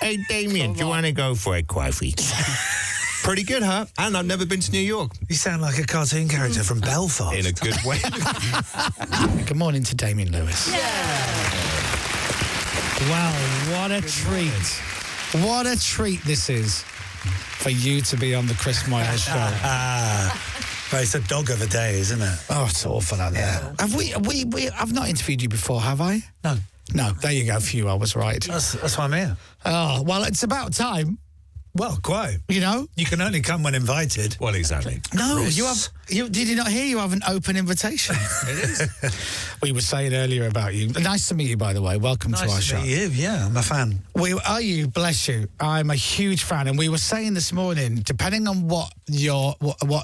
Hey, Damian, do you want to go for a coffee? Pretty good, huh? And I've never been to New York. You sound like a cartoon character from Belfast. In a good way. Good morning to Damian Lewis. Wow, what a treat. What a treat this is for you to be on the Chris Moyles Show. Well, it's a dog of a day, isn't it? Oh, it's awful out there. Have I've not interviewed you before, have I? No. No, there you go. Phew, I was right. That's why I'm here. Oh, well, it's about time. Well, quite. You know? You can only come when invited. Well, exactly. No, Chris. did you not hear you have an open invitation? It is. We were saying earlier about you. Nice to meet you, by the way. Welcome to our show. Nice to meet you. Yeah, I'm a fan. Are you? Bless you. I'm a huge fan. And we were saying this morning, depending on what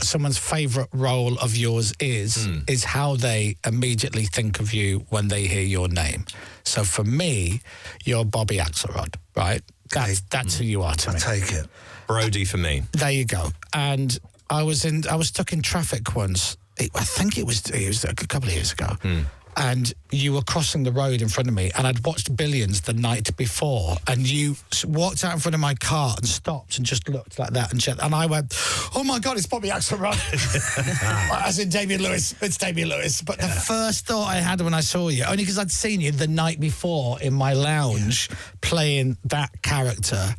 someone's favourite role of yours is how they immediately think of you when they hear your name. So for me, you're Bobby Axelrod, right? That's who you are to me. I'll take it. Brody for me. There you go. And I was stuck in traffic once. I think it was a couple of years ago. And you were crossing the road in front of me, and I'd watched Billions the night before, and you walked out in front of my car and stopped and just looked like that, and I went, oh my God, it's Bobby Axelrod. As in Damian Lewis. It's Damian Lewis. But the first thought I had when I saw you, only because I'd seen you the night before in my lounge playing that character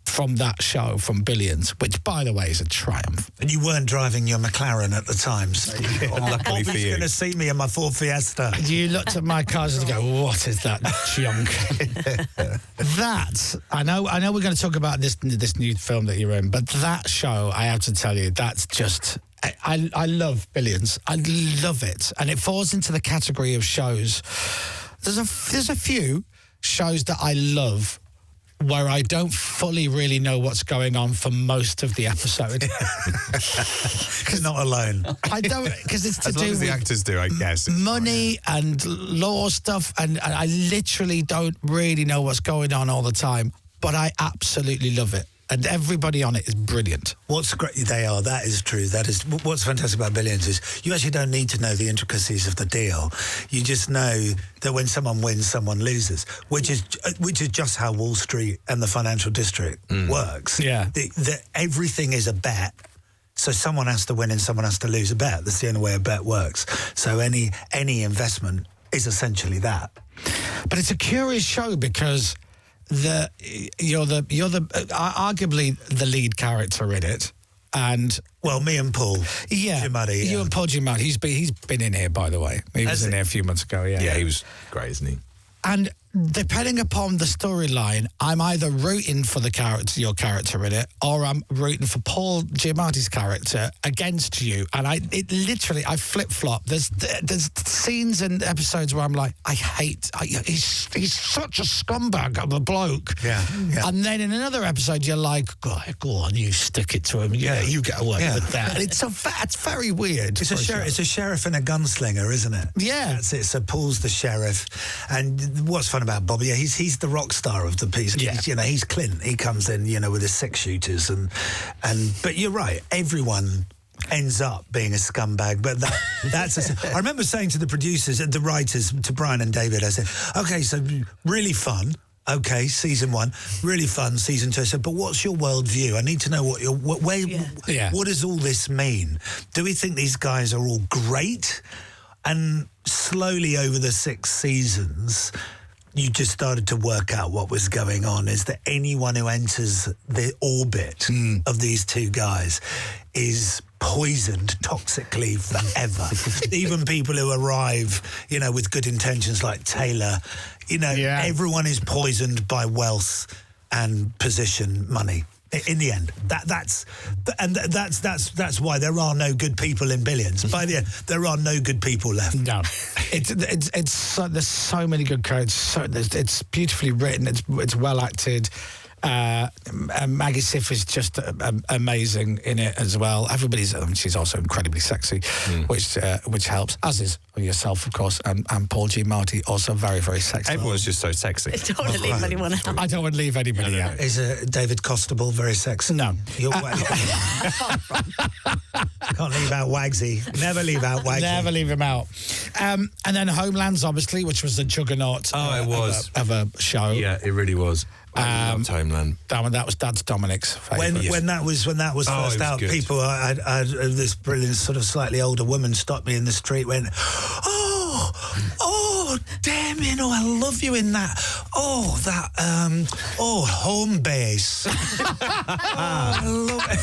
from that show, from Billions, which, by the way, is a triumph. And you weren't driving your McLaren at the time, so Luckily for you. going to see me in my Ford Fiesta. You looked at my cars and go, what is that junk? I know we're going to talk about this new film that you're in, but that show, I have to tell you, that's just... I love Billions. I love it. And it falls into the category of shows. There's a few shows that I love where I don't fully really know what's going on for most of the episode. Because not alone. I don't, because it's to as do long as the with actors do, I guess. money and law stuff, and I literally don't really know what's going on all the time, but I absolutely love it. And everybody on it is brilliant. What's great, they are, that is true. That is, what's fantastic about Billions is you actually don't need to know the intricacies of the deal. You just know that when someone wins, someone loses, which is just how Wall Street and the financial district works. Yeah. Everything is a bet. So someone has to win and someone has to lose a bet. That's the only way a bet works. So any investment is essentially that. But it's a curious show because... you're arguably the lead character in it, and me and Paul, Giamatti, you and Paul Giamatti. He's been in here, by the way. He was in here a few months ago. Yeah, he was great, isn't he? And depending upon the storyline, I'm either rooting for your character in it, or I'm rooting for Paul Giamatti's character against you. And I flip-flop. There's scenes and episodes where I'm like, he's such a scumbag of a bloke. Yeah. And then in another episode, you're like, go on, you stick it to him. Yeah, you get away with that. And it's very weird. It's a sheriff and a gunslinger, isn't it? Yeah. That's it. So Paul's the sheriff. And what's fun about Bobby, he's the rock star of the piece. Yeah. He's Clint. He comes in, with his 6 shooters but you're right, everyone ends up being a scumbag, but I remember saying to the producers and the writers, to Brian and David, I said, okay, so really fun. Okay, season 1, really fun. Season 2, I said, but what's your worldview? I need to know what does all this mean? Do we think these guys are all great? And slowly over the 6 seasons, you just started to work out what was going on. Is that anyone who enters the orbit of these 2 guys is poisoned toxically forever. Even people who arrive, with good intentions like Taylor, everyone is poisoned by wealth and position, money. In the end, that's why there are no good people in Billions. By the end, there are no good people left. No, there's so many good characters. It's beautifully written. It's well acted. Maggie Siff is just amazing in it as well. She's also incredibly sexy, which helps. As is yourself, of course, and Paul Giamatti, also very, very sexy. Everyone's just so sexy. Don't want to leave anyone out. I don't want to leave anybody out. Is David Costable very sexy? No. Can't leave out Wagsy. Never leave out Wagsy. Never leave him out. And then Homelands, obviously, which was the juggernaut it was. Of a show. Yeah, it really was. I loved Homeland. That was Dad's Dominic's favourite. When that was first out, good. people, I had this brilliant sort of slightly older woman stopped me in the street, went, oh, Damian, I love you in that. Oh, that, home base. I love it.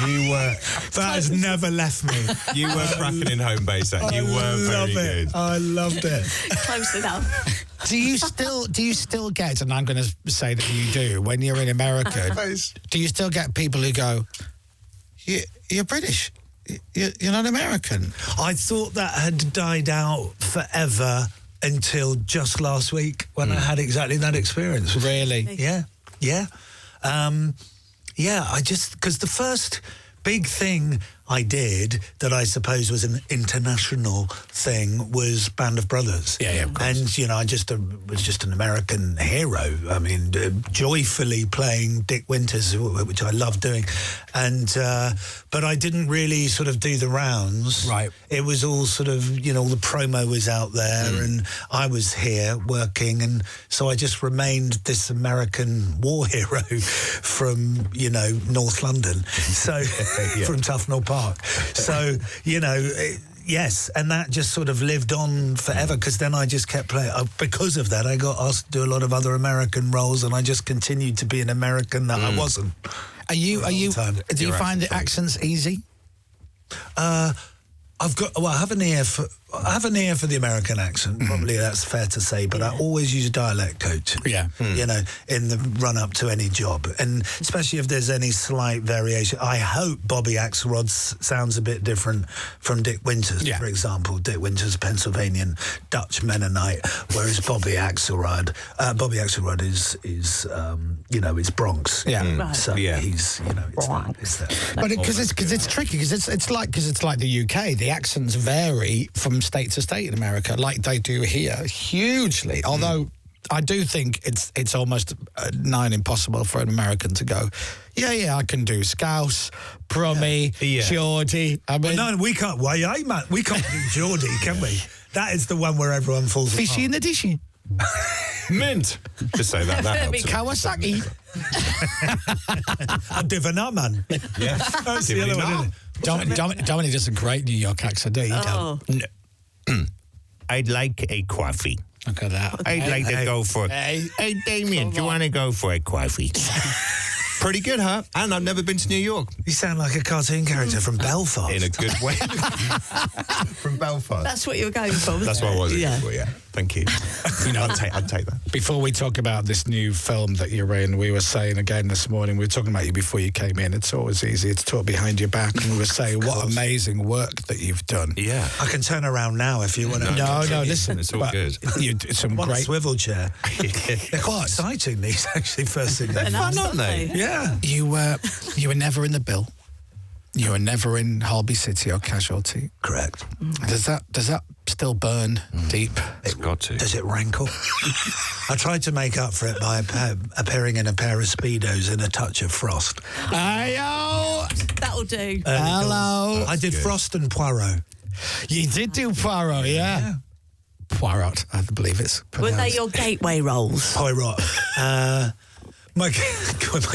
You were. That has never left me. You were cracking in home base. You were very good. I loved it. Close enough. Do you still get, and I'm going to say that you do, when you're in America, do you still get people who go, you're British, you're not American? I thought that had died out forever until just last week when I had exactly that experience. Really? Yeah. Because the first big thing I did that I suppose was an international thing was Band of Brothers. Yeah, of course. And, I was just an American hero. I mean, joyfully playing Dick Winters, which I love doing. And, but I didn't really sort of do the rounds. Right. It was all sort of, all the promo was out there and I was here working. And so I just remained this American war hero from, North London. So, from Tufnell Park. So, yes, and that just sort of lived on forever because then I just kept playing. Because of that, I got asked to do a lot of other American roles and I just continued to be an American that I wasn't. Do you find the accents easy? I have an ear for the American accent. Probably that's fair to say, but I always use dialect coach. Yeah. In the run up to any job, and especially if there's any slight variation. I hope Bobby Axelrod sounds a bit different from Dick Winters, for example. Dick Winters, Pennsylvanian Dutch Mennonite, whereas Bobby Axelrod is it's Bronx. Yeah. Right. So he's it's that. But because it's tricky because it's like the UK, the accents vary from state to state in America, like they do here, hugely. Although I do think it's almost nigh impossible for an American to go, I can do Scouse, Brummie, Geordie. I mean, no, we can't. Man, we can't do Geordie, can we? That is the one where everyone falls apart. Fishy in the dishy. Mint. Just say that. That helps. Kawasaki. I'm Divanat, man. Yeah. That's the other one, isn't it? Dominic does a great New York accent, do you? Oh. I'd like a coffee. Look at that. I'd like to go for... Hey, Damien, do you want to go for a coffee? Pretty good, huh? And I've never been to New York. You sound like a cartoon character from Belfast. In a good way. From Belfast. That's what you were going for. That's what I was looking for, yeah. Thank you. I'd take that. Before we talk about this new film that you're in, we were saying again this morning, we were talking about you before you came in. It's always easy to talk behind your back, and we were saying what amazing work that you've done. Yeah. I can turn around now if you want to. No, listen. It's all good. Some One great swivel chair. They're quite exciting, these, actually, first thing. They're fun, aren't they? Yeah. You were never in the bill. You were never in Holby City or Casualty. Correct. Does that still burn deep? It's got to. Does it rankle? I tried to make up for it by appearing in a pair of Speedos and a touch of frost. Ayo! That'll do. Hello. I did Frost and Poirot. You did do Poirot, yeah. Poirot, I believe it's pronounced. Were they your gateway roles? Poirot. My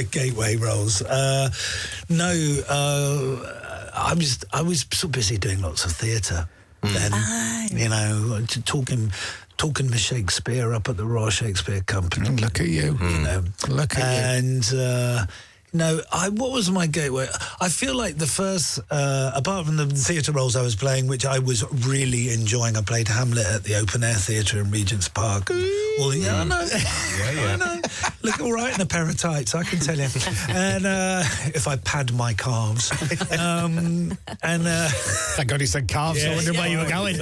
gateway roles. No, I was so busy doing lots of theatre then. Talking with Shakespeare up at the Royal Shakespeare Company. Look at you. Look at you. And what was my gateway? I feel like the first, apart from the theatre roles I was playing, which I was really enjoying, I played Hamlet at the Open Air Theatre in Regent's Park. I know. I know. Look all right in a pair of tights, I can tell you. And if I pad my calves. Thank God he said calves, so I wondered where you were going.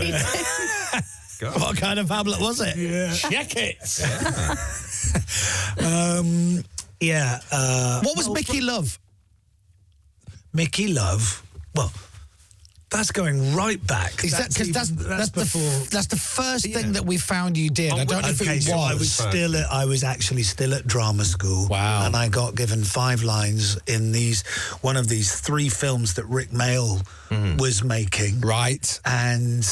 What kind of Hamlet was it? Yeah. Check it. What was Mickey Love? Mickey Love? Well, That's going right back. Is that because that's before? That's the first thing that we found you did. I don't know if it was. So I was actually still at drama school. Wow. And I got given 5 lines in one of these 3 films that Rick Mail was making. Right. And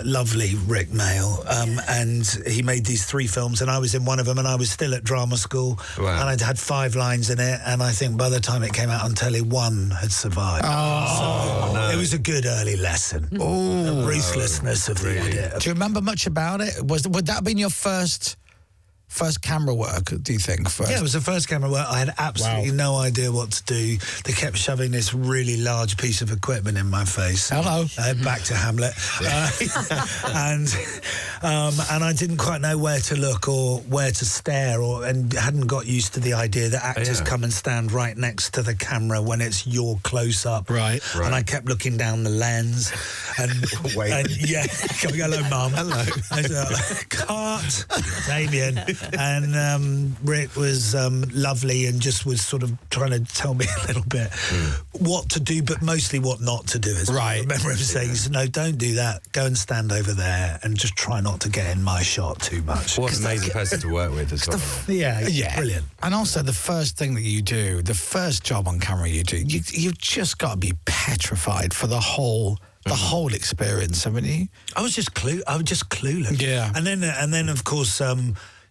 lovely Rick Mail. And he made these 3 films, and I was in one of them, and I was still at drama school. Wow. And I'd had 5 lines in it, and I think by the time it came out on telly, 1 had survived. no. It was a good early lesson. The ruthlessness of the edit. Do you remember much about it? Would that have been your first camera work, do you think? Yeah, it was the first camera work. I had absolutely no idea what to do. They kept shoving this really large piece of equipment in my face. Hello. Back to Hamlet. And I didn't quite know where to look or where to stare, and hadn't got used to the idea that actors come and stand right next to the camera when it's your close-up. Right. And I kept looking down the lens and... Wait. And, hello, Mum. Hello. Cut. Damian. And Rick was lovely and just was sort of trying to tell me a little bit what to do, but mostly what not to do. I remember him saying, no, don't do that. Go and stand over there and just try not to get in my shot too much. What an amazing person to work with as well. Yeah, brilliant. And also the first thing that you do, the first job on camera you do, you've just got to be petrified for the whole experience, haven't you? I was just clueless. Yeah. And then of course,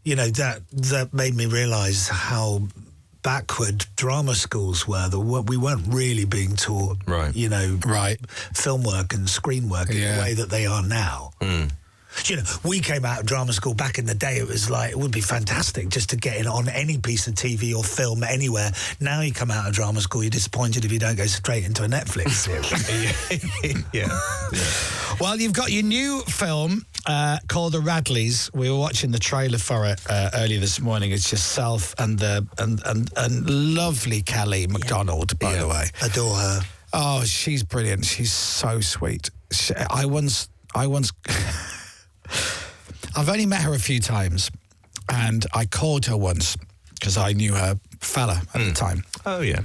that made me realise how backward drama schools were. We weren't really being taught, film work and screen work in the way that they are now. We came out of drama school back in the day. It was like, it would be fantastic just to get in on any piece of TV or film anywhere. Now you come out of drama school, you're disappointed if you don't go straight into a Netflix series. Yeah. Well, you've got your new film called The Radleys. We were watching the trailer for it earlier this morning. It's yourself and lovely Kelly MacDonald, by the way. Adore her. Oh, she's brilliant. She's so sweet. I once I've only met her a few times, and I called her once because I knew her fella at the time. Oh, yeah.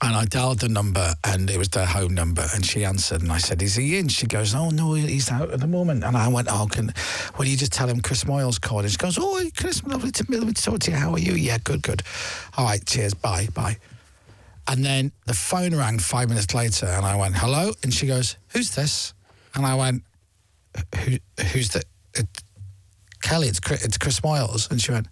And I dialed the number, and it was their home number, and she answered, and I said, is he in? She goes, oh, no, he's out at the moment. And I went, will you just tell him Chris Moyles called? And she goes, oh, Chris, lovely to talk to you. How are you? Yeah, good. All right, cheers, bye. And then the phone rang 5 minutes later, and I went, hello? And she goes, who's this? And I went, who's that? Kelly, it's Chris Moyles. And she went,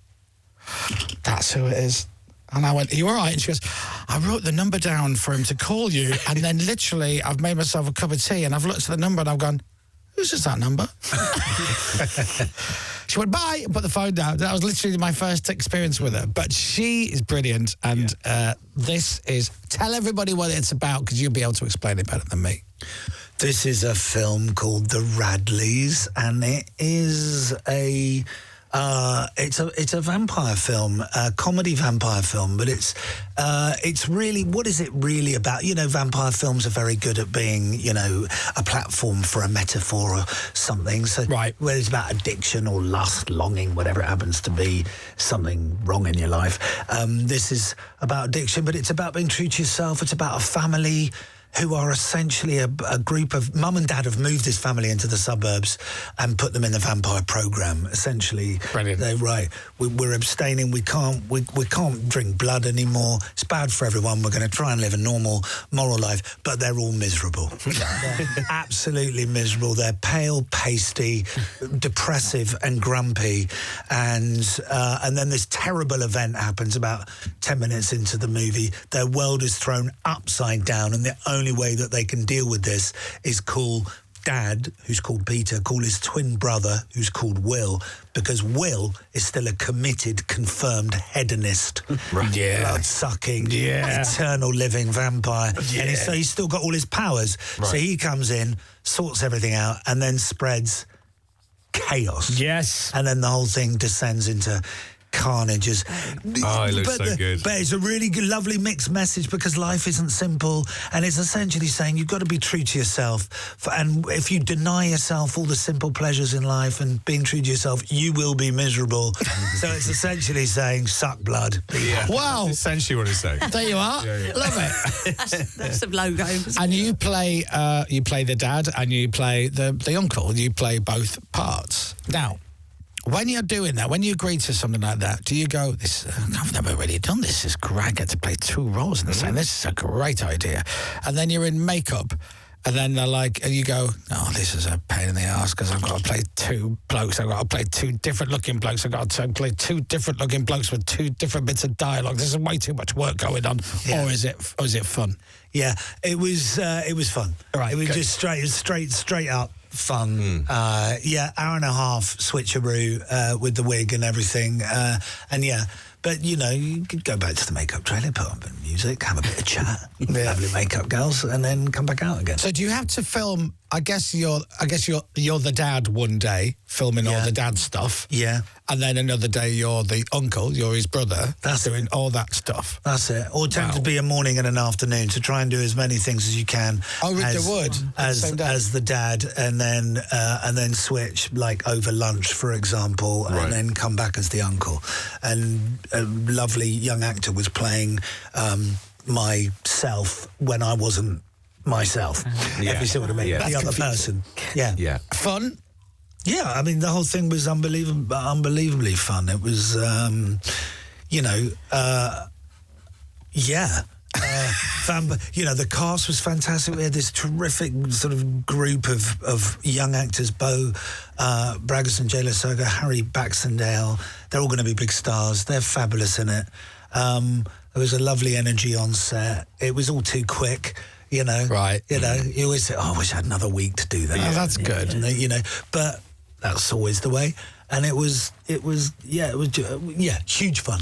that's who it is. And I went, are you all right? And she goes, I wrote the number down for him to call you. And then literally, I've made myself a cup of tea and I've looked at the number and I've gone, whose is that number? She went, bye, and put the phone down. That was literally my first experience with her. But she is brilliant. And this is, tell everybody what it's about, because you'll be able to explain it better than me. This is a film called The Radleys, and it is it's a vampire film, a comedy vampire film, but it's really, what is it really about? Vampire films are very good at being, a platform for a metaphor or something. So whether it's about addiction or lust, longing, whatever it happens to be, something wrong in your life. This is about addiction, but it's about being true to yourself. It's about a family who are essentially a group of... Mum and Dad have moved this family into the suburbs and put them in the vampire program, essentially. Brilliant. We're abstaining. We can't drink blood anymore. It's bad for everyone. We're going to try and live a normal, moral life, but they're all miserable. They're absolutely miserable. They're pale, pasty, depressive and grumpy. And then this terrible event happens about 10 minutes into the movie. Their world is thrown upside down, and the only way that they can deal with this is call Dad, who's called Peter, call his twin brother, who's called Will, because Will is still a committed, confirmed hedonist, blood-sucking, eternal living vampire. Yeah. And so he's still got all his powers. Right. So he comes in, sorts everything out, and then spreads chaos. Yes. And then the whole thing descends into carnage. Oh, it looks so good. But it's a really good, lovely mixed message because life isn't simple, and it's essentially saying you've got to be true to yourself. And if you deny yourself all the simple pleasures in life and being true to yourself, you will be miserable. So it's essentially saying suck blood. Yeah. Wow. That's essentially what it's saying. There you are. Yeah. Love it. That's the logo. And you play the dad and you play the uncle. You play both parts. Now, when you're doing that, when you agree to something like that, do you go, I've never really done this. It's great. I get to play two roles in the same. This is a great idea. And then you're in makeup. And then they're like, and you go, oh, this is a pain in the ass because I've got to play two blokes. I've got to play two different looking blokes. I've got to play two different looking blokes with two different bits of dialogue. This is way too much work going on. Yeah. Or is it fun? Yeah, it was fun. All right, it was good. just straight up fun. Yeah, hour and a half switcheroo with the wig and everything. And yeah, but you know, you could go back to the makeup trailer, put on a bit of music, have a bit of chat, lovely makeup girls, and then come back out again. So do you have to film? I guess you're the dad one day filming all the dad stuff. Yeah. And then another day you're the uncle, you're his brother. That's doing all that stuff. That's it. Or tend to be a morning and an afternoon to try and do as many things as you can. Oh, with the wood as the dad, and then switch like over lunch, for example, and then come back as the uncle. And a lovely young actor was playing myself when I wasn't myself. Yeah. If you see what I mean? Yeah. The other person. Yeah. Yeah. Fun. Yeah, I mean, the whole thing was unbelievably fun. It was, the cast was fantastic. We had this terrific sort of group of young actors, Bo Braggers and Jay Lasoga, Harry Baxendale. They're all going to be big stars. They're fabulous in it. There was a lovely energy on set. It was all too quick. You know, right? You know, you always say, "Oh, I wish I had another week to do that." Yeah, that's good. And, but that's always the way. And it was huge fun.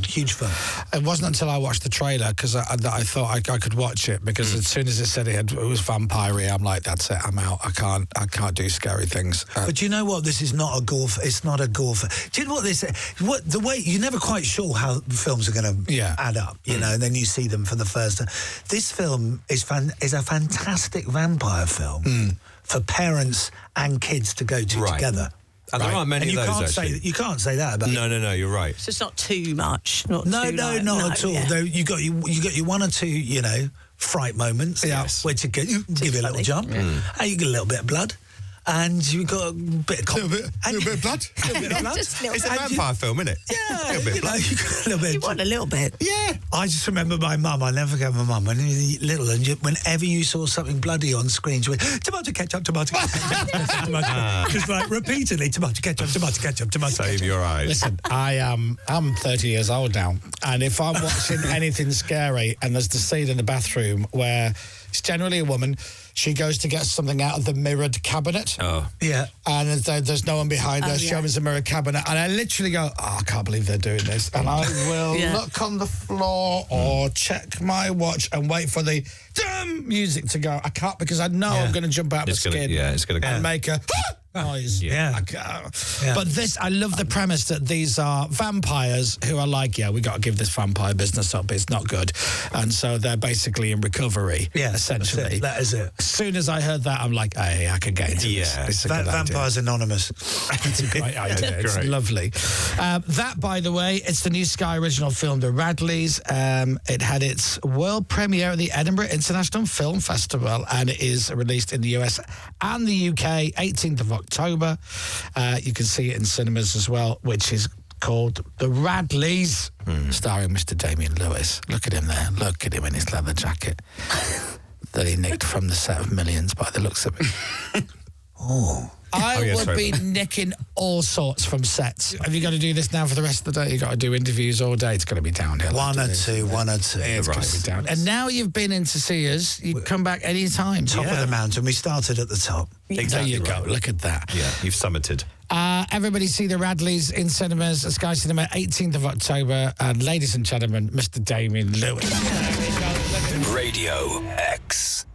It wasn't until I watched the trailer that I thought I could watch it, because as soon as it said it was vampire-y, I'm like, that's it, I'm out. I can't do scary things. But do you know what? This is not a gore. It's not a gore. Do you know what this? The way you're never quite sure how films are going to add up. You know, and then you see them for the first time. This film is a fantastic vampire film for parents and kids to go to together. And there aren't many of those, you can't say that about it. No, you're right. So it's not too much. Not at all. Yeah. Though you got your one or two, fright moments. Yes. Where to give you a little jump. And you get a little bit of blood. And you got a bit of little bit of blood. Just a little It's a bit. vampire film, isn't it? Yeah, A little bit of blood. you got a little bit. You want a little bit. Yeah. I just remember my mum. I never forget my mum. When you were little, and whenever you saw something bloody on screen, she went, tomato ketchup, tomato ketchup. Just like repeatedly, tomato ketchup, tomato ketchup, tomato ketchup. Save your eyes. Listen, I'm 30 years old now, and if I'm watching anything scary and there's the scene in the bathroom where it's generally a woman, she goes to get something out of the mirrored cabinet. Oh. Yeah. And there's no one behind her. She opens the mirrored cabinet, and I literally go, I can't believe they're doing this. And I will look on the floor or check my watch and wait for the damn music to go. I can't, because I know I'm going to jump out of the skin it's gonna and make a noise. Yeah. But I love the premise that these are vampires who are like, we got to give this vampire business up. It's not good. And so they're basically in recovery, essentially. That is it. As soon as I heard that, I'm like, hey, I could get into this. It's a good Vampires Anonymous. It's a great idea. It's lovely. That, by the way, it's the new Sky original film, The Radleys. It had its world premiere at the Edinburgh International Film Festival, and it is released in the US and the UK, 18th of October. You can see it in cinemas as well, which is called The Radleys, starring Mr. Damian Lewis. Look at him there. Look at him in his leather jacket that he nicked from the set of Millions by the looks of it. I would be nicking all sorts from sets. Have you got to do this now for the rest of the day? You've got to do interviews all day. It's going to be downhill. One or two. It's going to be down. And now you've been in to see us, you come back any time. Top of the mountain. We started at the top. Exactly. There you go. Look at that. Yeah, you've summited. Everybody see The Radleys in cinemas at Sky Cinema, 18th of October. And ladies and gentlemen, Mr. Damian Lewis. Radio X.